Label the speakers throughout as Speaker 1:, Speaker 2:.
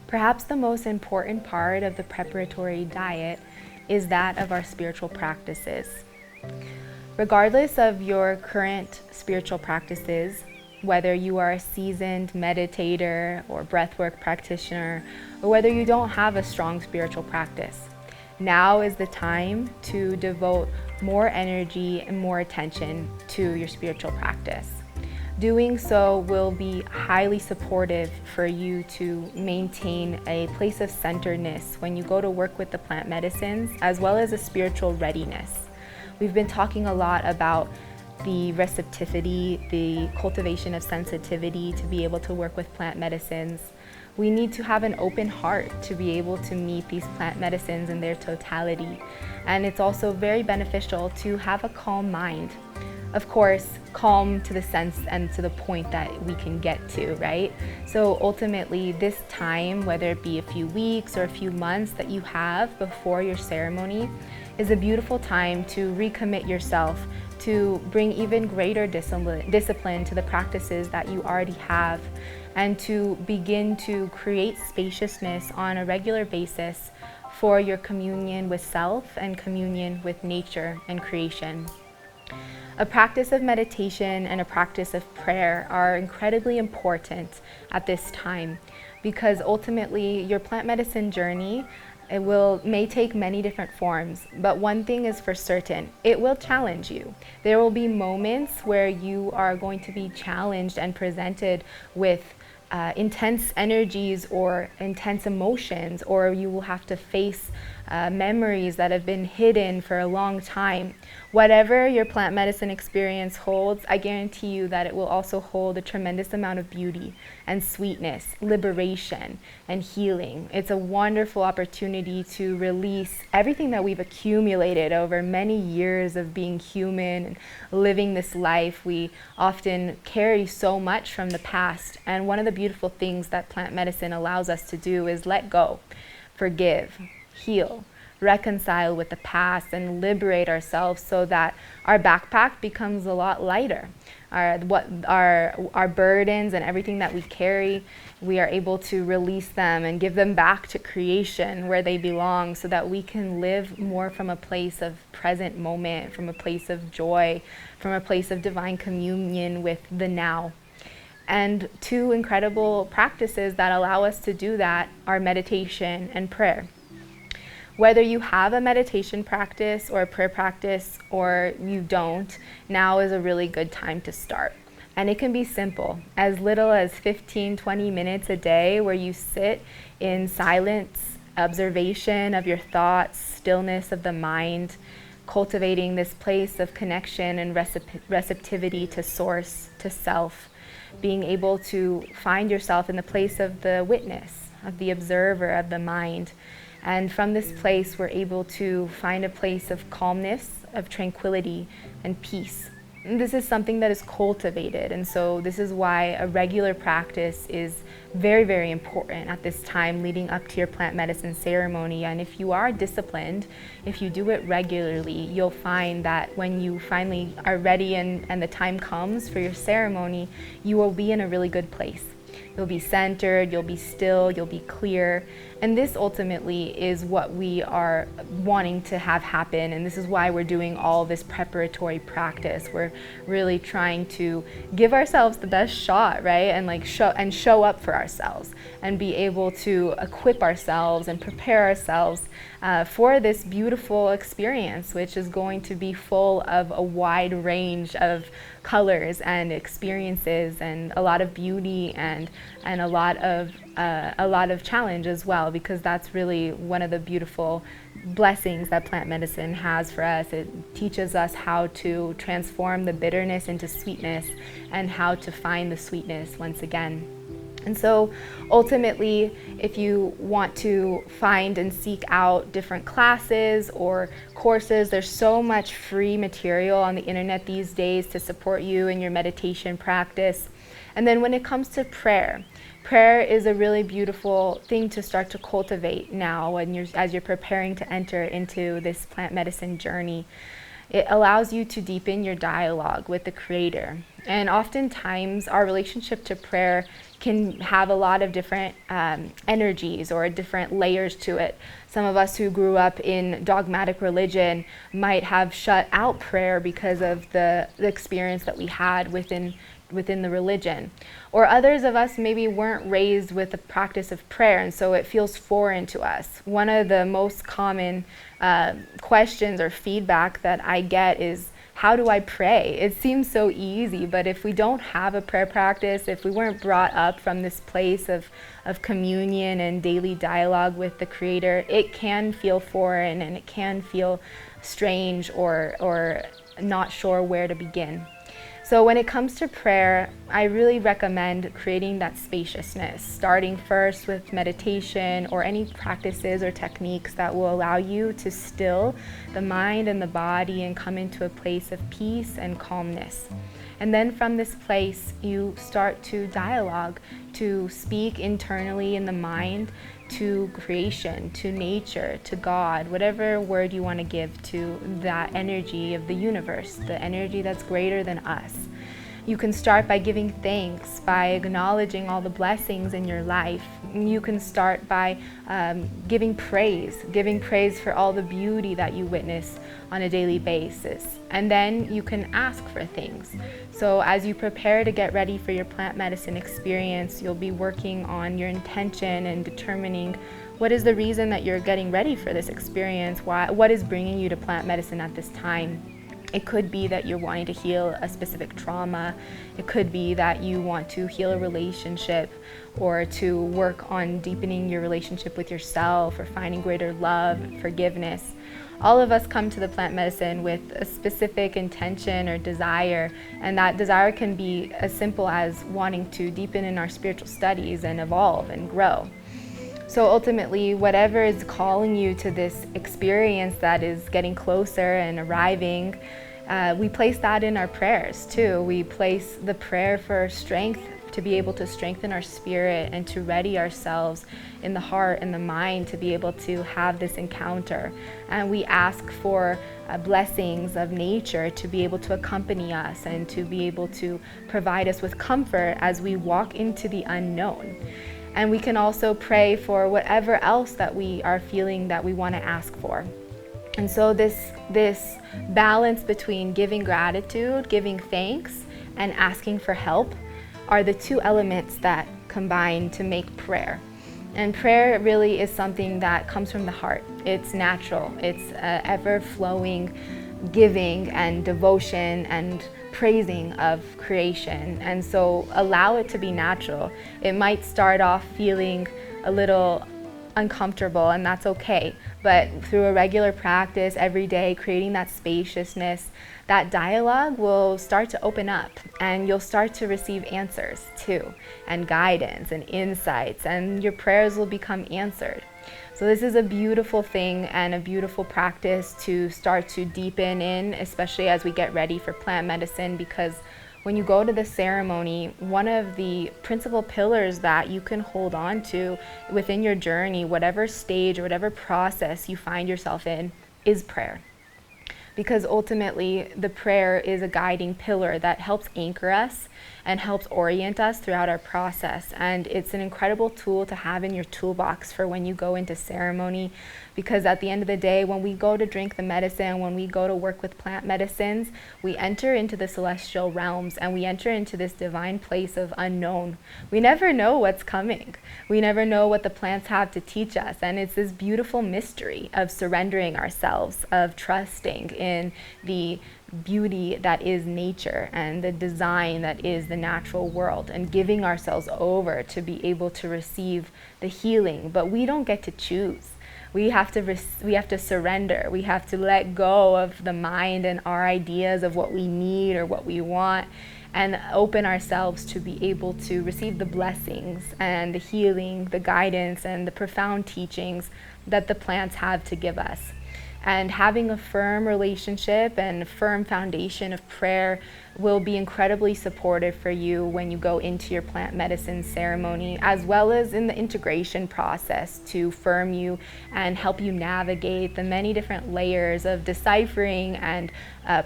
Speaker 1: Perhaps the most important part of the preparatory diet is that of our spiritual practices. Regardless of your current spiritual practices, whether you are a seasoned meditator or breathwork practitioner, or whether you don't have a strong spiritual practice, now is the time to devote more energy and more attention to your spiritual practice. Doing so will be highly supportive for you to maintain a place of centeredness when you go to work with the plant medicines, as well as a spiritual readiness. We've been talking a lot about the receptivity, the cultivation of sensitivity to be able to work with plant medicines. We need to have an open heart to be able to meet these plant medicines in their totality. And it's also very beneficial to have a calm mind. Of course, calm to the sense and to the point that we can get to, right? So ultimately, this time, whether it be a few weeks or a few months that you have before your ceremony, is a beautiful time to recommit yourself to bring even greater discipline to the practices that you already have, and to begin to create spaciousness on a regular basis for your communion with self and communion with nature and creation. A practice of meditation and a practice of prayer are incredibly important at this time, because ultimately your plant medicine journey may take many different forms, but one thing is for certain: it will challenge you. There will be moments where you are going to be challenged and presented with intense energies or intense emotions, or you will have to face memories that have been hidden for a long time. Whatever your plant medicine experience holds, I guarantee you that it will also hold a tremendous amount of beauty and sweetness, liberation and healing. It's a wonderful opportunity to release everything that we've accumulated over many years of being human and living this life. We often carry so much from the past, and one of the beautiful things that plant medicine allows us to do is let go, forgive, heal, reconcile with the past, and liberate ourselves so that our backpack becomes a lot lighter. Our burdens and everything that we carry, we are able to release them and give them back to creation where they belong, so that we can live more from a place of present moment, from a place of joy, from a place of divine communion with the now. And two incredible practices that allow us to do that are meditation and prayer. Whether you have a meditation practice or a prayer practice or you don't, now is a really good time to start. And it can be simple, as little as 15-20 minutes a day, where you sit in silence, observation of your thoughts, stillness of the mind, cultivating this place of connection and receptivity to source, to self, being able to find yourself in the place of the witness, of the observer, of the mind. And from this place, we're able to find a place of calmness, of tranquility, and peace. And this is something that is cultivated, and so this is why a regular practice is very, very important at this time leading up to your plant medicine ceremony. And if you are disciplined, if you do it regularly, you'll find that when you finally are ready and the time comes for your ceremony, you will be in a really good place. You'll be centered, you'll be still, you'll be clear. And this ultimately is what we are wanting to have happen. And this is why we're doing all this preparatory practice. We're really trying to give ourselves the best shot, right? And show up for ourselves and be able to equip ourselves and prepare ourselves for this beautiful experience, which is going to be full of a wide range of colors and experiences, and a lot of beauty and a lot of challenge as well, because that's really one of the beautiful blessings that plant medicine has for us. It teaches us how to transform the bitterness into sweetness and how to find the sweetness once again. And so ultimately, if you want to find and seek out different classes or courses, there's so much free material on the internet these days to support you in your meditation practice. And then when it comes to prayer, prayer is a really beautiful thing to start to cultivate now as you're preparing to enter into this plant medicine journey. It allows you to deepen your dialogue with the Creator. And oftentimes, our relationship to prayer can have a lot of different energies or different layers to it. Some of us who grew up in dogmatic religion might have shut out prayer because of the experience that we had within the religion. Or others of us maybe weren't raised with the practice of prayer, and so it feels foreign to us. One of the most common questions or feedback that I get is, how do I pray? It seems so easy, but if we don't have a prayer practice, if we weren't brought up from this place of communion and daily dialogue with the Creator, it can feel foreign and it can feel strange or not sure where to begin. So when it comes to prayer, I really recommend creating that spaciousness, starting first with meditation or any practices or techniques that will allow you to still the mind and the body and come into a place of peace and calmness. And then from this place, you start to dialogue, to speak internally in the mind to creation, to nature, to God, whatever word you want to give to that energy of the universe, the energy that's greater than us. You can start by giving thanks, by acknowledging all the blessings in your life. You can start by giving praise for all the beauty that you witness on a daily basis. And then you can ask for things. So as you prepare to get ready for your plant medicine experience, you'll be working on your intention and determining what is the reason that you're getting ready for this experience, what is bringing you to plant medicine at this time. It could be that you're wanting to heal a specific trauma. It could be that you want to heal a relationship or to work on deepening your relationship with yourself or finding greater love and forgiveness. All of us come to the plant medicine with a specific intention or desire, and that desire can be as simple as wanting to deepen in our spiritual studies and evolve and grow. So ultimately, whatever is calling you to this experience that is getting closer and arriving, we place that in our prayers too. We place the prayer for strength, to be able to strengthen our spirit and to ready ourselves in the heart and the mind to be able to have this encounter. And we ask for blessings of nature to be able to accompany us and to be able to provide us with comfort as we walk into the unknown. And we can also pray for whatever else that we are feeling that we want to ask for. And so this balance between giving gratitude, giving thanks, and asking for help are the two elements that combine to make prayer. And prayer really is something that comes from the heart. It's natural. It's ever-flowing giving and devotion and praising of creation. And so allow it to be natural. It might start off feeling a little uncomfortable, and that's okay. But through a regular practice every day, creating that spaciousness, that dialogue will start to open up, and you'll start to receive answers too, and guidance and insights, and your prayers will become answered. So this is a beautiful thing and a beautiful practice to start to deepen in, especially as we get ready for plant medicine, because when you go to the ceremony, one of the principal pillars that you can hold on to within your journey, whatever stage or whatever process you find yourself in, is prayer. Because ultimately, the prayer is a guiding pillar that helps anchor us and helps orient us throughout our process. And it's an incredible tool to have in your toolbox for when you go into ceremony, because at the end of the day, when we go to drink the medicine, when we go to work with plant medicines, we enter into the celestial realms and we enter into this divine place of unknown. We never know what's coming. We never know what the plants have to teach us. And it's this beautiful mystery of surrendering ourselves, of trusting in the beauty that is nature and the design that is the natural world, and giving ourselves over to be able to receive the healing. But we don't get to choose. We have to surrender. We have to let go of the mind and our ideas of what we need or what we want, and open ourselves to be able to receive the blessings and the healing, the guidance, and the profound teachings that the plants have to give us. And having a firm relationship and a firm foundation of prayer will be incredibly supportive for you when you go into your plant medicine ceremony, as well as in the integration process to firm you and help you navigate the many different layers of deciphering and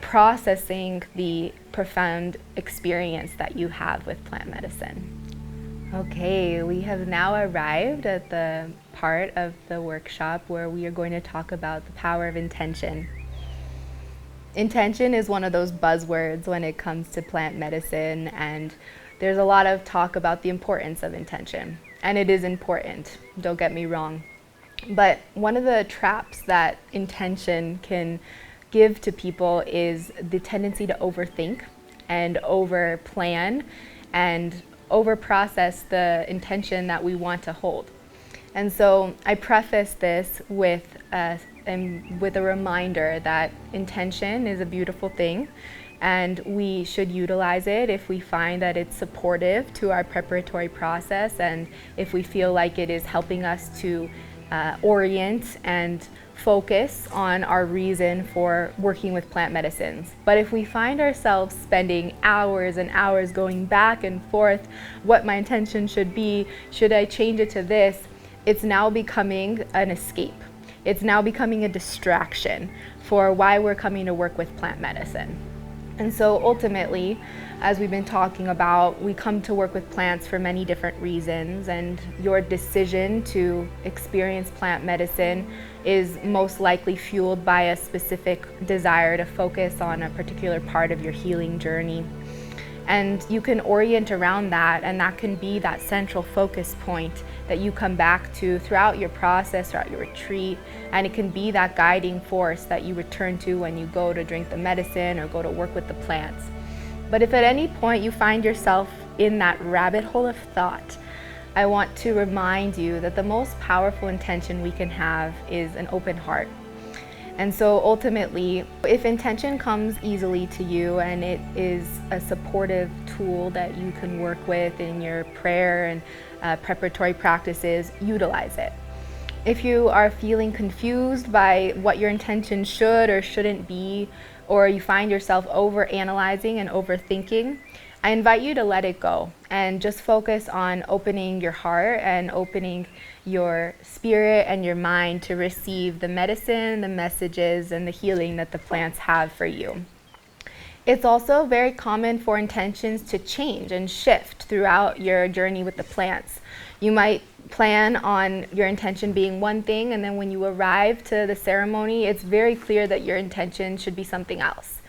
Speaker 1: processing the profound experience that you have with plant medicine. Okay, we have now arrived at the part of the workshop where we are going to talk about the power of intention. Intention is one of those buzzwords when it comes to plant medicine, and there's a lot of talk about the importance of intention. And it is important, don't get me wrong. But one of the traps that intention can give to people is the tendency to overthink and over-plan and over-process the intention that we want to hold. And so I preface this with a reminder that intention is a beautiful thing, and we should utilize it if we find that it's supportive to our preparatory process and if we feel like it is helping us to orient and focus on our reason for working with plant medicines. But if we find ourselves spending hours and hours going back and forth, what my intention should be, should I change it to this, it's now becoming an escape. It's now becoming a distraction for why we're coming to work with plant medicine. And so ultimately, as we've been talking about, we come to work with plants for many different reasons, and your decision to experience plant medicine is most likely fueled by a specific desire to focus on a particular part of your healing journey. And you can orient around that, and that can be that central focus point that you come back to throughout your process, throughout your retreat, and it can be that guiding force that you return to when you go to drink the medicine or go to work with the plants. But if at any point you find yourself in that rabbit hole of thought, I want to remind you that the most powerful intention we can have is an open heart. And so ultimately, if intention comes easily to you and it is a supportive tool that you can work with in your prayer and preparatory practices, utilize it. If you are feeling confused by what your intention should or shouldn't be, or you find yourself over-analyzing and overthinking, I invite you to let it go and just focus on opening your heart and opening your spirit and your mind to receive the medicine, the messages, and the healing that the plants have for you. It's also very common for intentions to change and shift throughout your journey with the plants. You might plan on your intention being one thing, and then when you arrive to the ceremony, it's very clear that your intention should be something else.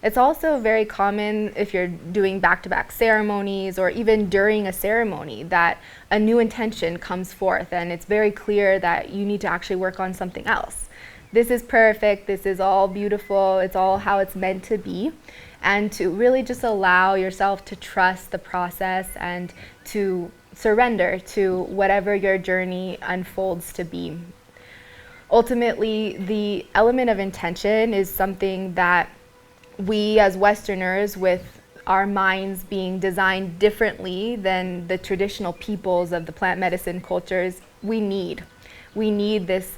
Speaker 1: It's also very common if you're doing back-to-back ceremonies or even during a ceremony that a new intention comes forth and it's very clear that you need to actually work on something else. This is perfect, this is all beautiful, it's all how it's meant to be, and to really just allow yourself to trust the process and to surrender to whatever your journey unfolds to be. Ultimately, the element of intention is something that we as Westerners, with our minds being designed differently than the traditional peoples of the plant medicine cultures, we need this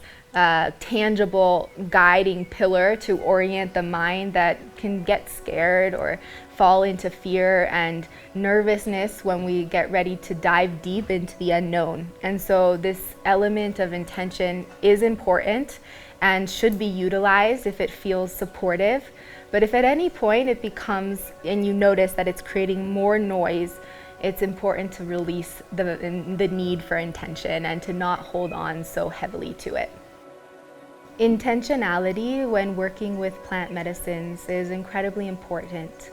Speaker 1: tangible guiding pillar to orient the mind that can get scared or fall into fear and nervousness when we get ready to dive deep into the unknown. And so this element of intention is important and should be utilized if it feels supportive. But if at any point it becomes, and you notice that it's creating more noise, it's important to release the need for intention and to not hold on so heavily to it. Intentionality when working with plant medicines is incredibly important.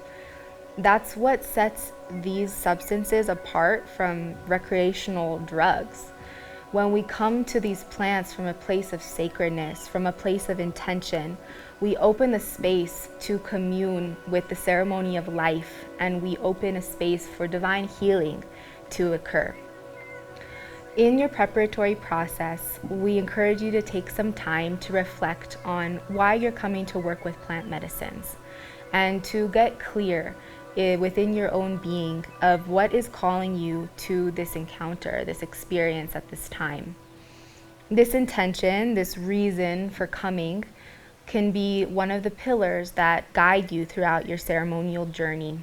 Speaker 1: That's what sets these substances apart from recreational drugs. When we come to these plants from a place of sacredness, from a place of intention, we open the space to commune with the ceremony of life, and we open a space for divine healing to occur. In your preparatory process, we encourage you to take some time to reflect on why you're coming to work with plant medicines and to get clear within your own being of what is calling you to this encounter, this experience at this time. This intention, this reason for coming, can be one of the pillars that guide you throughout your ceremonial journey.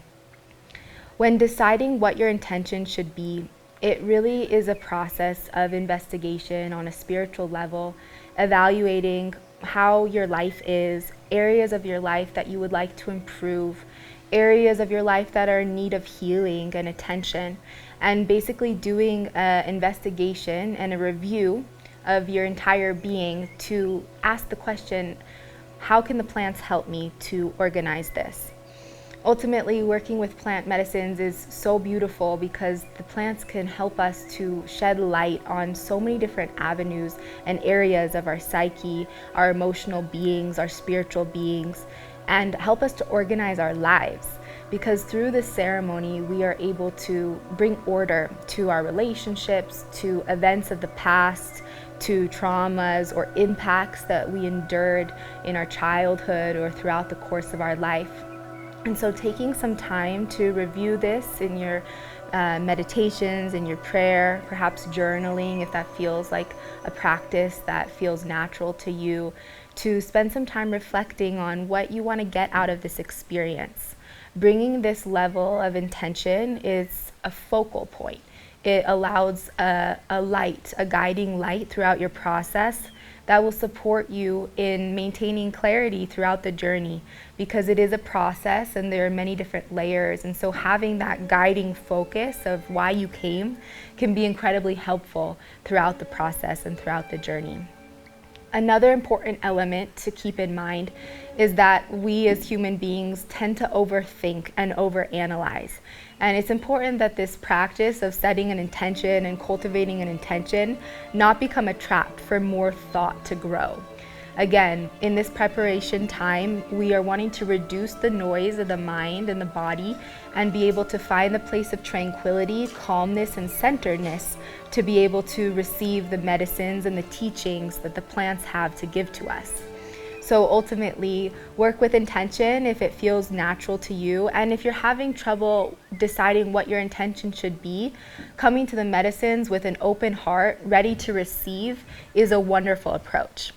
Speaker 1: When deciding what your intention should be, it really is a process of investigation on a spiritual level, evaluating how your life is, areas of your life that you would like to improve, areas of your life that are in need of healing and attention, and basically doing an investigation and a review of your entire being to ask the question, how can the plants help me to organize this? Ultimately, working with plant medicines is so beautiful because the plants can help us to shed light on so many different avenues and areas of our psyche, our emotional beings, our spiritual beings, and help us to organize our lives. Because through this ceremony, we are able to bring order to our relationships, to events of the past, to traumas or impacts that we endured in our childhood or throughout the course of our life. And so taking some time to review this in your meditations, in your prayer, perhaps journaling if that feels like a practice that feels natural to you, to spend some time reflecting on what you want to get out of this experience. Bringing this level of intention is a focal point. It allows a light, a guiding light throughout your process that will support you in maintaining clarity throughout the journey, because it is a process and there are many different layers. And so having that guiding focus of why you came can be incredibly helpful throughout the process and throughout the journey. Another important element to keep in mind is that we as human beings tend to overthink and overanalyze. And it's important that this practice of setting an intention and cultivating an intention not become a trap for more thought to grow. Again, in this preparation time, we are wanting to reduce the noise of the mind and the body and be able to find the place of tranquility, calmness, and centeredness to be able to receive the medicines and the teachings that the plants have to give to us. So ultimately, work with intention if it feels natural to you. And if you're having trouble deciding what your intention should be, coming to the medicines with an open heart, ready to receive, is a wonderful approach.